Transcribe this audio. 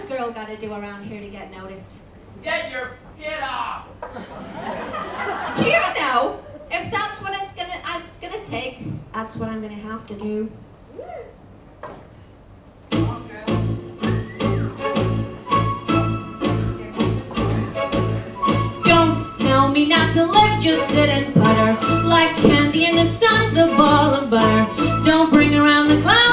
a girl gotta do around here to get noticed? Get your shit off! Do you know, if that's what it's gonna take, that's what I'm gonna have to do. Don't tell me not to live, just sit and putter. Life's candy and the sun's a ball of butter. Don't bring around the clouds.